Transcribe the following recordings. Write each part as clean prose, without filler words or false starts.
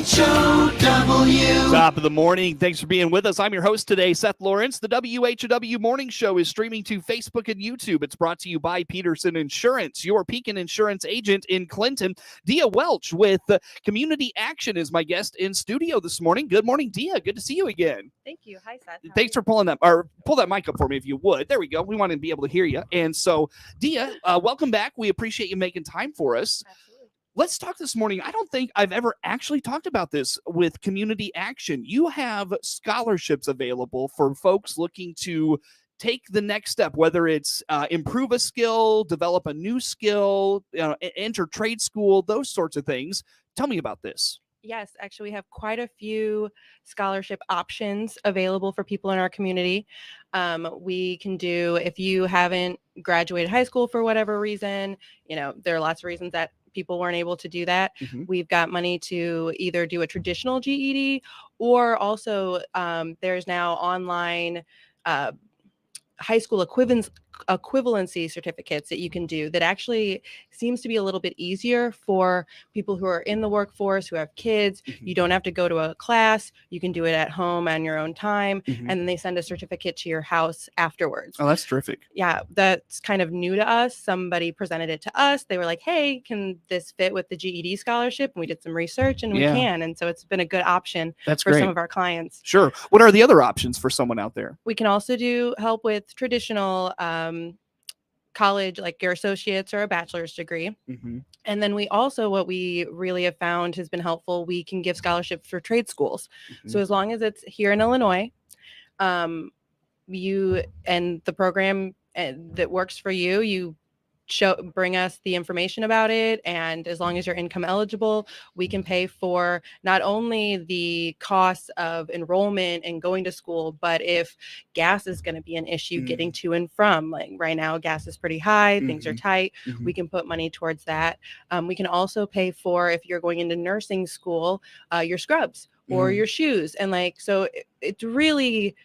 WHOW. Top of the morning. Thanks for being with us. I'm your host today, Seth Lawrence. The WHOW Morning Show is streaming to Facebook and YouTube. It's brought to you by Peterson Insurance, your Pekin Insurance agent in Clinton. Dia Welch with Community Action is my guest in studio this morning. Good morning, Dia. Good to see you again. Thank you. Hi, Seth. Thanks for pull that mic up for me if you would. There we go. We want to be able to hear you. And so, Dia, welcome back. We appreciate you making time for us. Absolutely. Let's talk this morning. I don't think I've ever actually talked about this with Community Action. You have scholarships available for folks looking to take the next step, whether it's improve a skill, develop a new skill, enter trade school, those sorts of things. Tell me about this. Yes, actually, we have quite a few scholarship options available for people in our community. We can do, if you haven't graduated high school for whatever reason, there are lots of reasons that people weren't able to do that. Mm-hmm. We've got money to either do a traditional GED or also there's now online high school equivalency certificates that you can do that actually seems to be a little bit easier for people who are in the workforce, who have kids. Mm-hmm. You don't have to go to a class. You can do it at home on your own time. Mm-hmm. And then they send a certificate to your house afterwards. Oh, that's terrific. Yeah, that's kind of new to us. Somebody presented it to us. They were like, hey, can this fit with the GED scholarship? And we did some research and we can. And so it's been a good option That's for great. some of our clients. Sure. What are the other options for someone out there? We can also do help with traditional college, like your associate's or a bachelor's degree. Mm-hmm. And then we also, what we really have found has been helpful, we can give scholarships for trade schools. Mm-hmm. So as long as it's here in Illinois, you and the program that works for you, you bring us the information about it, and as long as you're income eligible, we can pay for not only the costs of enrollment and going to school, but if gas is going to be an issue getting to and from, like right now gas is pretty high, things are tight, we can put money towards that. We can also pay for, if you're going into nursing school, your scrubs or your shoes, and so it's really,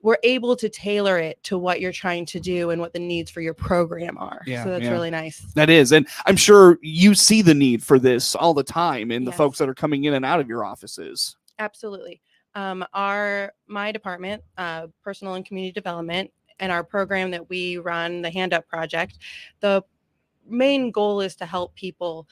we're able to tailor it to what you're trying to do and what the needs for your program are. Yeah, so that's really nice. That is. And I'm sure you see the need for this all the time in the Yes. folks that are coming in and out of your offices. Absolutely. My department, personal and community development, and our program that we run, the Hand Up Project, the main goal is to help people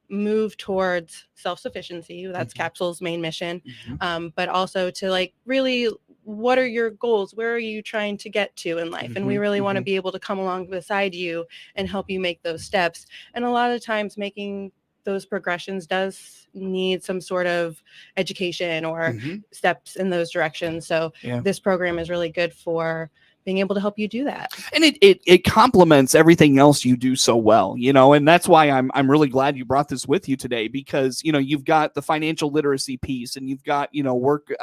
move towards self-sufficiency. That's Capsule's main mission. But also to really, what are your goals? Where are you trying to get to in life? And we really want to be able to come along beside you and help you make those steps. And a lot of times making those progressions does need some sort of education or steps in those directions. So this program is really good for being able to help you do that. And it complements everything else you do so well, and that's why I'm really glad you brought this with you today, because, you've got the financial literacy piece, and you've got, work,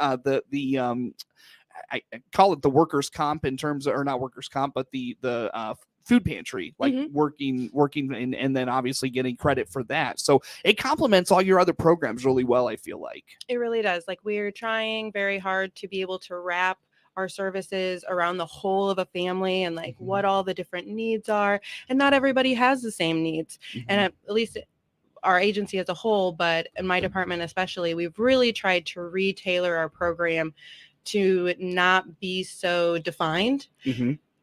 I call it the workers' comp in terms of, or not workers' comp, but the food pantry, working and then obviously getting credit for that. So it complements all your other programs really well, I feel like. It really does. We're trying very hard to be able to wrap our services around the whole of a family and what all the different needs are. And not everybody has the same needs. And at least our agency as a whole, but in my department especially, we've really tried to retailor our program to not be so defined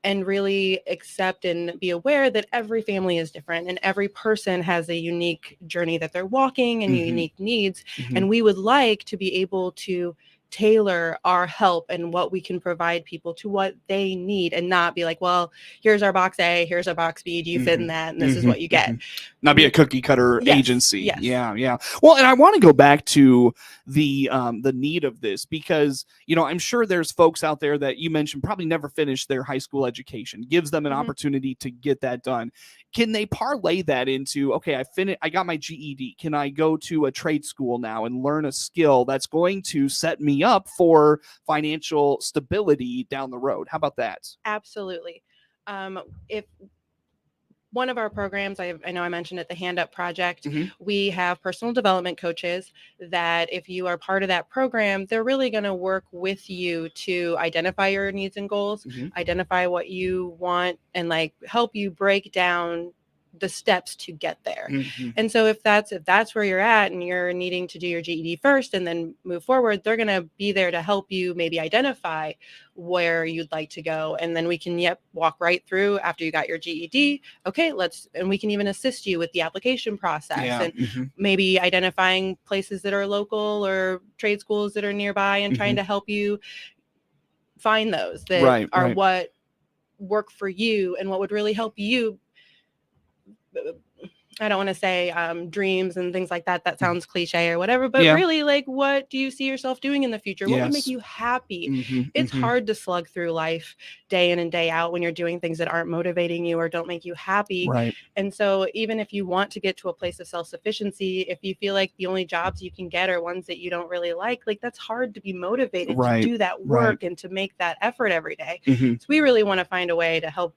and really accept and be aware that every family is different and every person has a unique journey that they're walking and unique needs. And we would like to be able to tailor our help and what we can provide people to what they need, and not be like, well, here's our box A, here's our box B, do you fit in that, and this is what you get. Not be a cookie cutter agency. Yes. Yeah. Well, and I want to go back to the need of this, because I'm sure there's folks out there that you mentioned probably never finished their high school education, gives them an opportunity to get that done. Can they parlay that into, okay, I got my GED. Can I go to a trade school now and learn a skill that's going to set me up for financial stability down the road? How about that? Absolutely. If one of our programs, I know I mentioned it, the Hand Up Project, we have personal development coaches that if you are part of that program, they're really going to work with you to identify your needs and goals, identify what you want, and help you break down the steps to get there. Mm-hmm. And so if that's where you're at and you're needing to do your GED first and then move forward, they're going to be there to help you maybe identify where you'd like to go. And then we can walk right through after you got your GED. Okay, and we can even assist you with the application process and maybe identifying places that are local or trade schools that are nearby and trying to help you find those that are what work for you and what would really help you. I don't want to say dreams and things like that. That sounds cliche or whatever, but really, like, what do you see yourself doing in the future? What would make you happy? It's hard to slug through life day in and day out when you're doing things that aren't motivating you or don't make you happy. Right. And so even if you want to get to a place of self-sufficiency, if you feel like the only jobs you can get are ones that you don't really like that's hard to be motivated to do that work and to make that effort every day. So we really want to find a way to help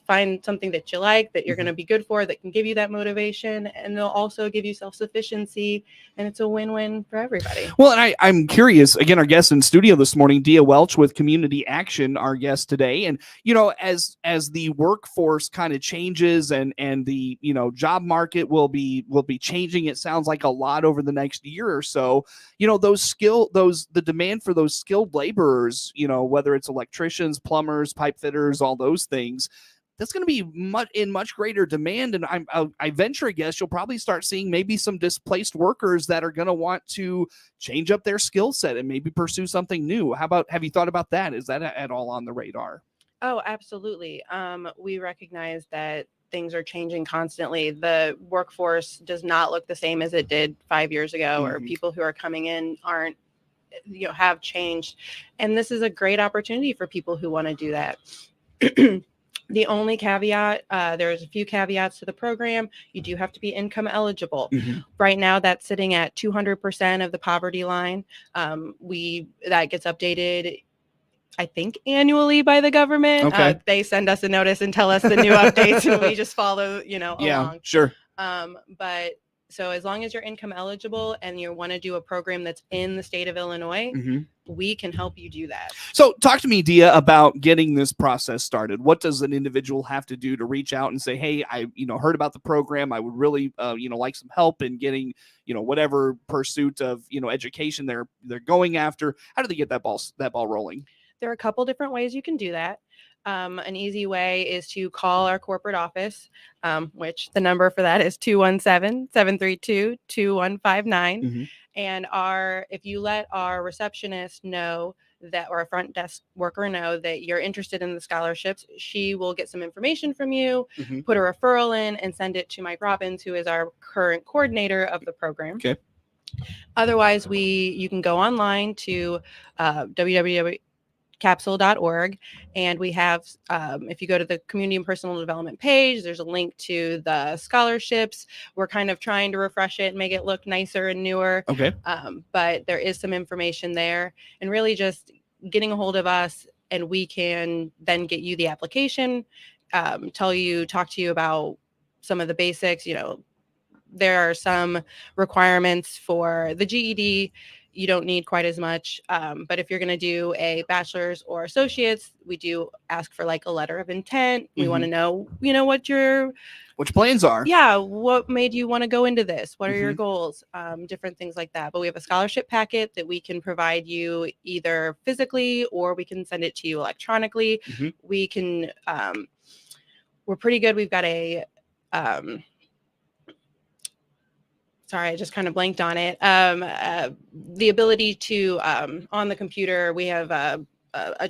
find something that you like, that you're going to be good for, that can give you that motivation, and they'll also give you self-sufficiency, and it's a win-win for everybody. Well, and I'm curious, again, our guest in studio this morning, Dia Welch with Community Action, our guest today. And, as the workforce kind of changes and the, job market will be changing, it sounds like a lot over the next year or so, the demand for those skilled laborers, whether it's electricians, plumbers, pipe fitters, all those things, that's going to be much greater demand. And I venture a guess you'll probably start seeing maybe some displaced workers that are going to want to change up their skill set and maybe pursue something new. Have you thought about that? Is that at all on the radar? Oh, absolutely. We recognize that things are changing constantly. The workforce does not look the same as it did 5 years ago, or people who are coming in aren't, have changed. And this is a great opportunity for people who want to do that. The only caveat, there's a few caveats to the program. You do have to be income eligible. Right now, that's sitting at 200% of the poverty line. That gets updated, I think, annually by the government. Okay. They send us a notice and tell us the new updates, and we just follow, along. Sure. But so as long as you're income eligible and you want to do a program that's in the state of Illinois, we can help you do that. So talk to me, Dia, about getting this process started. What does an individual have to do to reach out and say, hey, I heard about the program. I would really like some help in getting whatever pursuit of education they're going after. How do they get that ball rolling? There are a couple different ways you can do that. An easy way is to call our corporate office, which the number for that is 217-732-2159. And if you let our receptionist know that, or a front desk worker know that you're interested in the scholarships, she will get some information from you, put a referral in, and send it to Mike Robbins, who is our current coordinator of the program. Okay. Otherwise, you can go online to www.capsule.org, and we have, if you go to the community and personal development page, there's a link to the scholarships. We're kind of trying to refresh it and make it look nicer and newer. Okay. But there is some information there, and really just getting a hold of us, and we can then get you the application, talk to you about some of the basics. There are some requirements for the GED. You don't need quite as much. But if you're going to do a bachelor's or associate's, we do ask for like a letter of intent. We want to know, what your plans are. Yeah. What made you want to go into this? What are your goals? Different things like that. But we have a scholarship packet that we can provide you either physically, or we can send it to you electronically. We can, we're pretty good. We've got sorry, I just kind of blanked on it. The ability to, on the computer, we have a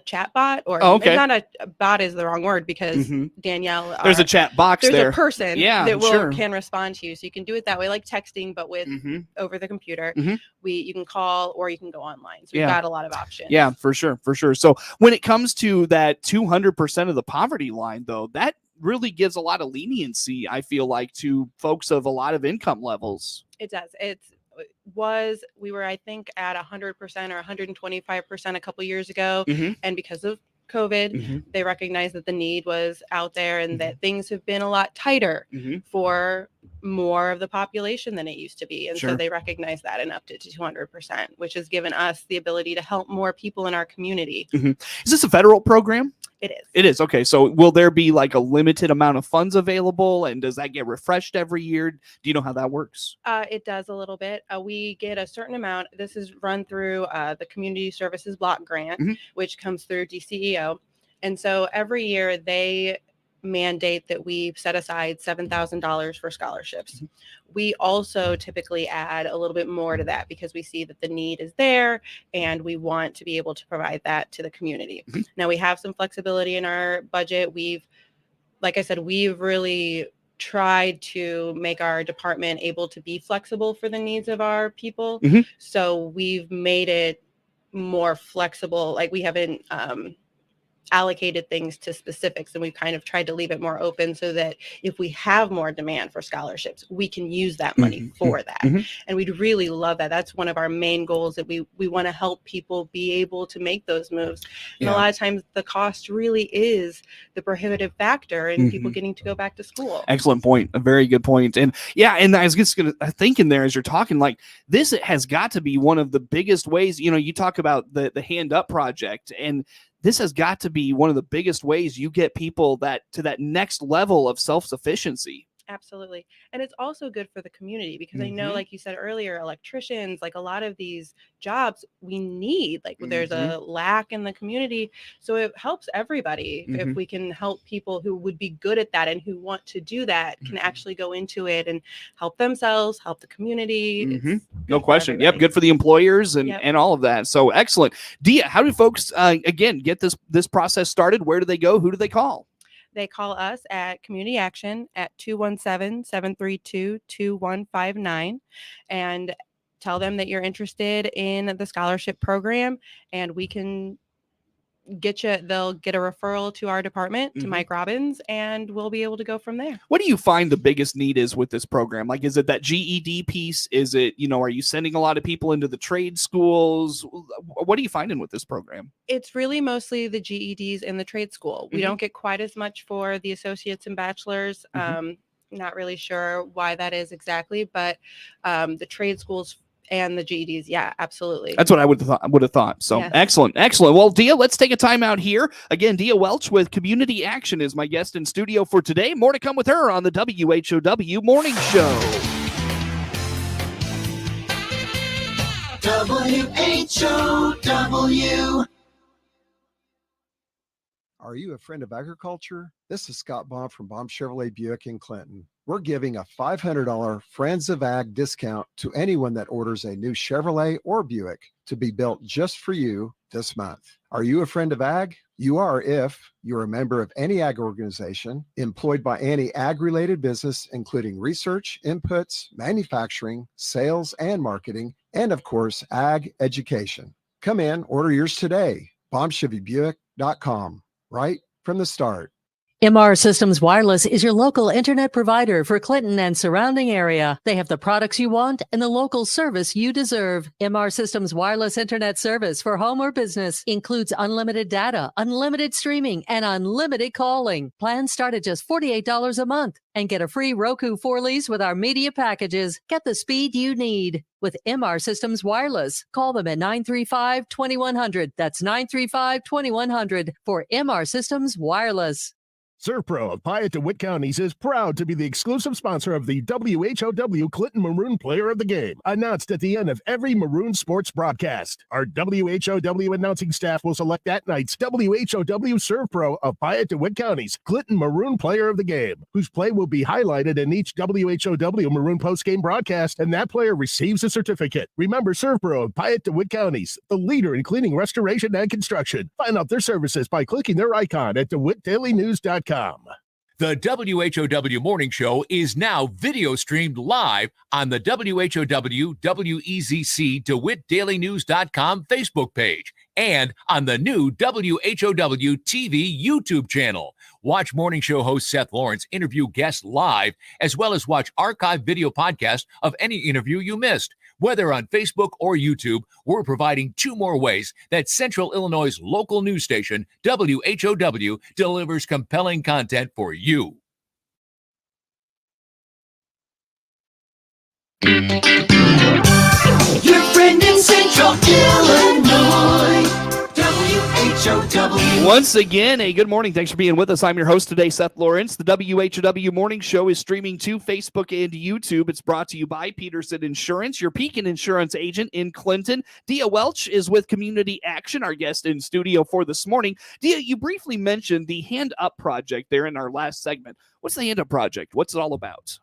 chat bot, or not a bot is the wrong word, because Danielle, there's a chat box there. There's a person that can respond to you. So you can do it that way, like texting, but with over the computer. You can call, or you can go online. So we've got a lot of options. Yeah, for sure. So when it comes to that 200% of the poverty line, though, that really gives a lot of leniency, I feel like, to folks of a lot of income levels. It does. We were, I think, at 100% or 125% a couple years ago. And because of COVID, they recognized that the need was out there, and that things have been a lot tighter for more of the population than it used to be. And Sure. so they recognize that and upped it to 200%, which has given us the ability to help more people in our community. Is this a federal program? It is. It is. Okay. So will there be like a limited amount of funds available, and does that get refreshed every year? Do you know how that works? It does a little bit. We get a certain amount. This is run through the Community Services Block Grant, which comes through DCEO. And so every year they mandate that we set aside $7,000 for scholarships. We also typically add a little bit more to that because we see that the need is there and we want to be able to provide that to the community. Now we have some flexibility in our budget. Like I said, we've really tried to make our department able to be flexible for the needs of our people. So we've made it more flexible. Like we haven't allocated things to specifics, and we've kind of tried to leave it more open so that if we have more demand for scholarships, we can use that money for that. And we'd really love that. That's one of our main goals, that we want to help people be able to make those moves. And a lot of times the cost really is the prohibitive factor in people getting to go back to school. Excellent point. A very good point. And yeah, and I was just thinking there as you're talking, like this has got to be one of the biggest ways, you talk about the Hand Up project, and this has got to be one of the biggest ways you get people to that next level of self-sufficiency. Absolutely. And it's also good for the community because I know, like you said earlier, electricians, like a lot of these jobs we need, like there's a lack in the community. So it helps everybody if we can help people who would be good at that and who want to do that can actually go into it and help themselves, help the community. No question. Yep. Good for the employers and all of that. So excellent. Dia, how do folks, again, get this process started? Where do they go? Who do they call? They call us at Community Action at 217-732-2159 and tell them that you're interested in the scholarship program, and we can they'll get a referral to our department, to Mike Robbins, and we'll be able to go from there. What do you find the biggest need is with this program? Like, is it that GED piece? Is it, are you sending a lot of people into the trade schools? What are you finding with this program? It's really mostly the GEDs in the trade school. We don't get quite as much for the associates and bachelors. Not really sure why that is exactly, but the trade schools and the GEDs. Yeah, absolutely. That's what I would have thought. So excellent. Well, Dia, let's take a time out here. Again, Dia Welch with Community Action is my guest in studio for today. More to come with her on the WHOW Morning Show. WHOW. Are you a friend of agriculture? This is Scott Baum from Baum Chevrolet Buick in Clinton. We're giving a $500 Friends of Ag discount to anyone that orders a new Chevrolet or Buick to be built just for you this month. Are you a friend of ag? You are if you're a member of any ag organization employed by any ag-related business, including research, inputs, manufacturing, sales, and marketing, and of course, ag education. Come in, order yours today. BaumChevyBuick.com. Right from the start. MR Systems Wireless is your local internet provider for Clinton and surrounding area. They have the products you want and the local service you deserve. MR Systems Wireless Internet service for home or business includes unlimited data, unlimited streaming, and unlimited calling. Plans start at just $48 a month and get a free Roku 4 lease with our media packages. Get the speed you need with MR Systems Wireless. Call them at 935-2100. That's 935-2100 for MR Systems Wireless. ServPro of Piatt DeWitt Counties is proud to be the exclusive sponsor of the WHOW Clinton Maroon Player of the Game, announced at the end of every Maroon sports broadcast. Our WHOW announcing staff will select that night's WHOW ServPro of Piatt DeWitt Counties Clinton Maroon Player of the Game, whose play will be highlighted in each WHOW Maroon postgame broadcast, and that player receives a certificate. Remember ServPro of Piatt DeWitt Counties, the leader in cleaning, restoration, and construction. Find out their services by clicking their icon at DeWittDailyNews.com. The WHOW Morning Show is now video streamed live on the WHOW WEZC DeWittDailyNews.com Facebook page and on the new WHOW TV YouTube channel. Watch Morning Show host Seth Lawrence interview guests live, as well as watch archived video podcasts of any interview you missed. Whether on Facebook or YouTube, we're providing 2 more ways that Central Illinois' local news station, WHOW, delivers compelling content for you. Your friend in Central Illinois, WHOW. Once again, a good morning. Thanks for being with us. I'm your host today, Seth Lawrence. The WHOW Morning Show is streaming to Facebook and YouTube. It's brought to you by Peterson Insurance, your Pekin Insurance agent in Clinton. Dia Welch is with Community Action, our guest in studio for this morning. Dia, you briefly mentioned the Hand Up Project there in our last segment. What's the Hand Up Project? What's it all about?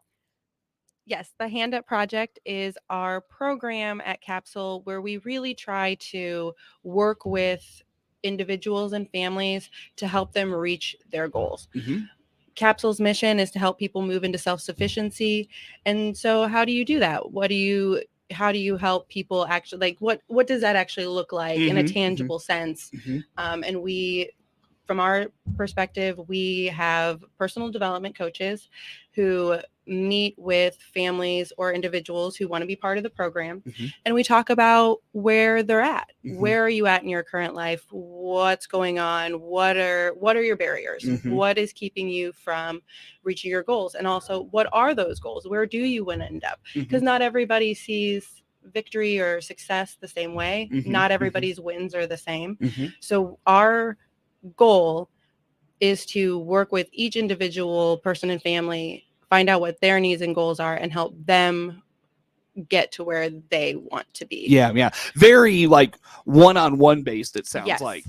Yes, the Hand Up Project is our program at Capsule where we really try to work with individuals and families to help them reach their goals. Capsule's mission is to help people move into self-sufficiency. And so how do you do that? How do you help people actually, like, what does that actually look like in a tangible sense? And from our perspective, we have personal development coaches who meet with families or individuals who want to be part of the program. And we talk about where they're at. Where are you at in your current life? What's going on? What are your barriers? What is keeping you from reaching your goals? And also, what are those goals? Where do you want to end up? Because not everybody sees victory or success the same way. Not everybody's wins are the same. So our goal is to work with each individual person and family, find out what their needs and goals are, and help them get to where they want to be. Yeah. Very like one-on-one based, it sounds like.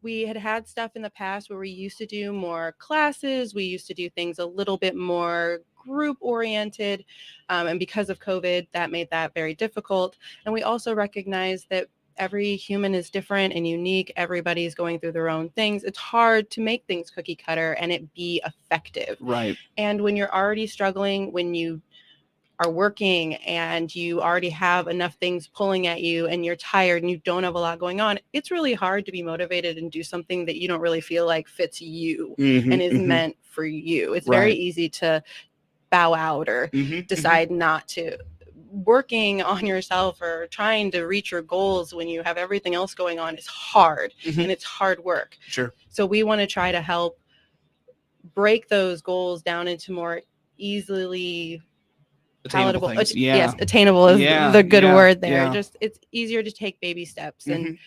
We had stuff in the past where we used to do more classes. We used to do things a little bit more group oriented. And because of COVID, that made that very difficult. And we also recognize that every human is different and unique. Everybody's going through their own things. It's hard to make things cookie cutter and it be effective. Right. And when you're already struggling, when you are working and you already have enough things pulling at you and you're tired and you don't have a lot going on, it's really hard to be motivated and do something that you don't really feel like fits you and is meant for you. It's very easy to bow out or decide not to. Working on yourself or trying to reach your goals when you have everything else going on is hard and it's hard work. Sure. So we want to try to help break those goals down into more easily palatable. Yes, attainable is the good word there. Just it's easier to take baby steps. And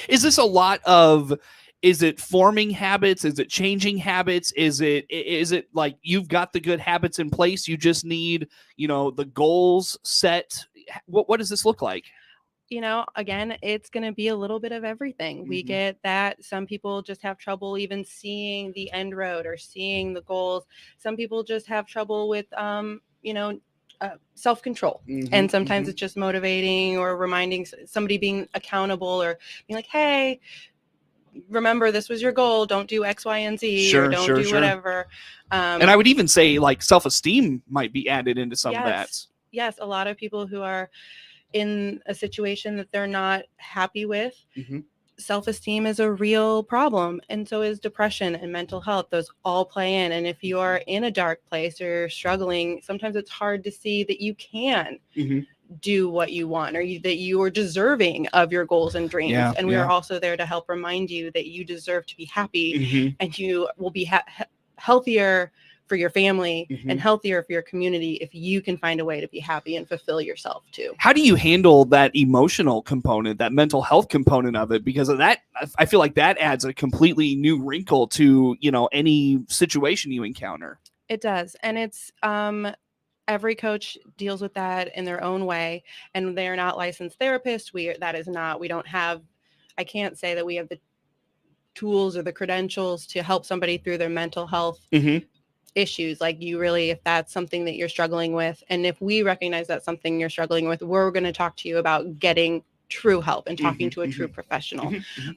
is this a lot of, is it forming habits? Is it changing habits? Is it like you've got the good habits in place? You just need, the goals set. What does this look like? Again, it's going to be a little bit of everything. We get that some people just have trouble even seeing the end road or seeing the goals. Some people just have trouble with, self-control. And sometimes it's just motivating or reminding somebody, being accountable or being like, hey, remember this was your goal, don't do X, Y, and Z, or don't do whatever. And I would even say like self-esteem might be added into some of that. Yes, a lot of people who are in a situation that they're not happy with, self-esteem is a real problem, and so is depression and mental health. Those all play in. And if you are in a dark place or you're struggling, sometimes it's hard to see that you can do what you want, or that you are deserving of your goals and dreams. And we are also there to help remind you that you deserve to be happy, and you will be healthier for your family and healthier for your community if you can find a way to be happy and fulfill yourself too. How do you handle that emotional component, that mental health component of it? Because of that, I feel like that adds a completely new wrinkle to, any situation you encounter. It does. And it's, every coach deals with that in their own way, and they are not licensed therapists. I can't say that we have the tools or the credentials to help somebody through their mental health issues. Like, if that's something that you're struggling with, and if we recognize that's something you're struggling with, we're going to talk to you about getting true help and talking to a true professional.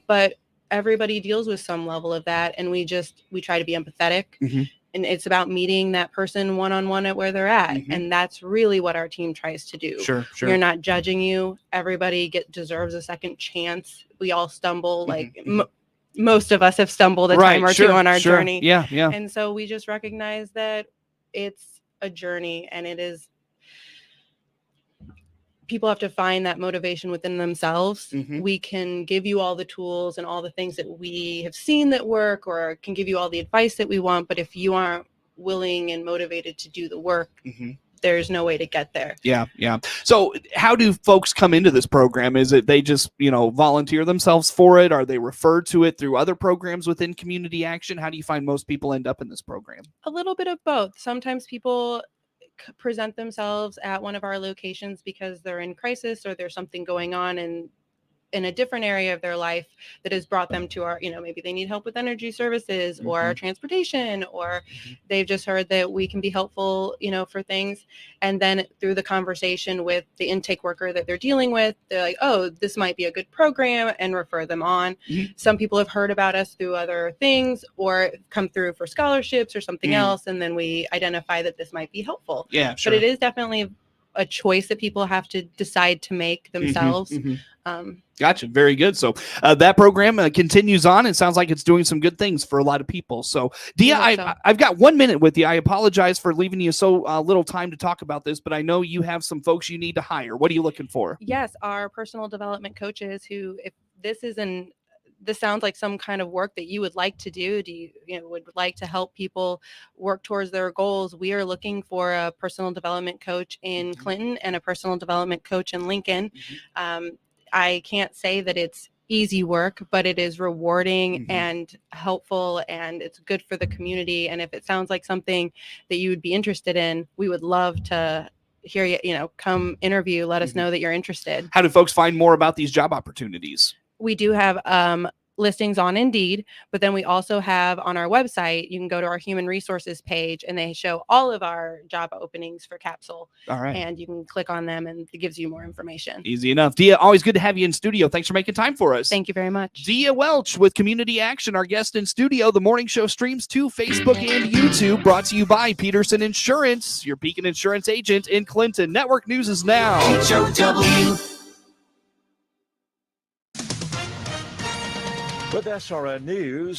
But everybody deals with some level of that, and we try to be empathetic. And it's about meeting that person one-on-one at where they're at. And that's really what our team tries to do. Sure. We're not judging you. Everybody deserves a second chance. We all stumble. Most of us have stumbled a time or two on our journey. Yeah. And so we just recognize that it's a journey, and people have to find that motivation within themselves. We can give you all the tools and all the things that we have seen that work, or can give you all the advice that we want. But if you aren't willing and motivated to do the work, there's no way to get there. Yeah. So how do folks come into this program? Is it they just, volunteer themselves for it? Are they referred to it through other programs within community action? How do you find most people end up in this program? A little bit of both. Sometimes people present themselves at one of our locations because they're in crisis or there's something going on in a different area of their life that has brought them to our, maybe they need help with energy services or transportation, or they've just heard that we can be helpful, for things. And then through the conversation with the intake worker that they're dealing with, they're like, oh, this might be a good program, and refer them on. Some people have heard about us through other things or come through for scholarships or something else. And then we identify that this might be helpful. Yeah, sure. But it is definitely a choice that people have to decide to make themselves. Gotcha. Very good. So that program continues on. It sounds like it's doing some good things for a lot of people. So, Dia, I've got 1 minute with you. I apologize for leaving you so little time to talk about this, but I know you have some folks you need to hire. What are you looking for? Yes, our personal development coaches who, if this sounds like some kind of work that you would like to do, would like to help people work towards their goals, we are looking for a personal development coach in Clinton and a personal development coach in Lincoln. I can't say that it's easy work, but it is rewarding and helpful, and it's good for the community. And if it sounds like something that you would be interested in, we would love to hear you, come interview, let us know that you're interested. How do folks find more about these job opportunities? We do have listings on Indeed, but then we also have on our website, you can go to our human resources page and they show all of our job openings for Capsule. All right. And you can click on them and it gives you more information. Easy enough. Dia, always good to have you in studio. Thanks for making time for us. Thank you very much. Dia Welch with Community Action, our guest in studio. The morning show streams to Facebook and YouTube, brought to you by Peterson Insurance, your Beacon Insurance agent in Clinton. Network News is now. HOW. With SRN News,